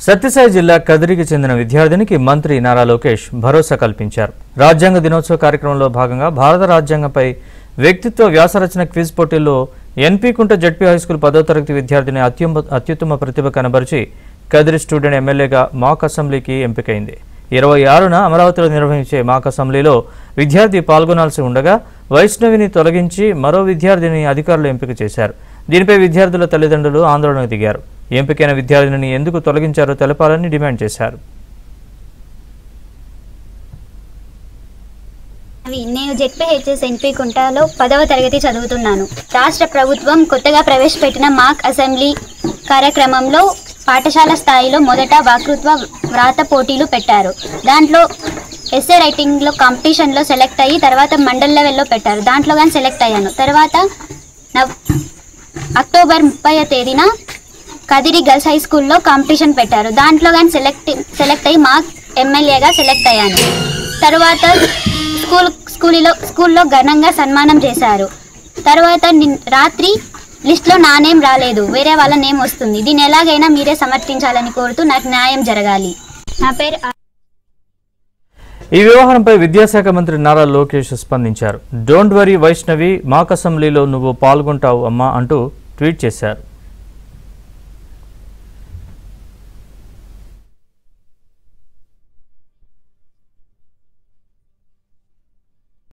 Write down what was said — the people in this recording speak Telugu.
సత్యసాయి జిల్లా కదిరికి చెందిన విద్యార్థినికి మంత్రి నారా లోకేష్ భరోసా కల్పించారు. రాజ్యాంగ దినోత్సవ కార్యక్రమంలో భాగంగా భారత రాజ్యాంగంపై వ్యక్తిత్వ వ్యాసరచన క్విజ్ పోటీల్లో ఎన్పీ కుంట జడ్పీ హైస్కూల్ 10వ తరగతి విద్యార్థిని అత్యుత్తమ ప్రతిభ కనబరిచి కదిరి స్టూడెంట్ ఎమ్మెల్యేగా మాక్ అసెంబ్లీకి ఎంపికైంది. 26న అమరావతిలో నిర్వహించే మాక్ అసెంబ్లీలో విద్యార్థి పాల్గొనాల్సి ఉండగా వైష్ణవిని తొలగించి మరో విద్యార్థిని అధికారులు ఎంపిక చేశారు. దీనిపై విద్యార్థుల తల్లిదండ్రులు ఆందోళనకు దిగారు. ఎంపికైన విద్యార్థిని ఎందుకు తొలగించారో తెలపాలని డిమాండ్ చేశారు. నేను జెడ్పీహెచ్ఎస్ ఎన్పీ కుంటలో 10వ తరగతి చదువుతున్నాను. రాష్ట్ర ప్రభుత్వం కొత్తగా ప్రవేశపెట్టిన మాక్ అసెంబ్లీ కార్యక్రమంలో పాఠశాల స్థాయిలో మొదట వక్తృత్వ వ్రాత పోటీలు పెట్టారు. దాంట్లో ఎస్ఏ రైటింగ్లో కాంపిటీషన్లో సెలెక్ట్ అయ్యి తర్వాత మండల్ లెవెల్లో పెట్టారు. దాంట్లో కానీ సెలెక్ట్ అయ్యాను. తర్వాత అక్టోబర్ 30వ తేదీన కదిరి గర్ల్స్ హై స్కూల్లో కాంపిటీషన్ పెట్టారు. దాంట్లో కానీ సెలెక్ట్ అయ్యి మాక్ ఎమ్మెల్యేగా సెలెక్ట్ అయ్యాను. తర్వాత స్కూల్లో ఘనంగా సన్మానం చేశారు. తర్వాత రాత్రి లిస్ట్లో నా నేమ్ రాలేదు, వేరే వాళ్ళ నేమ్ వస్తుంది. దీన్ని ఎలాగైనా మీరే సమర్థించాలని కోరుతూ నాకు న్యాయం జరగాలి. నా పేరు. ఈ వ్యవహారంపై విద్యాశాఖ మంత్రి నారా లోకేష్ స్పందించారు. డోంట్ వరీ వైష్ణవి, మాక్ అసెంబ్లీలో నువ్వు పాల్గొంటావు అమ్మా అంటూ ట్వీట్ చేశారు.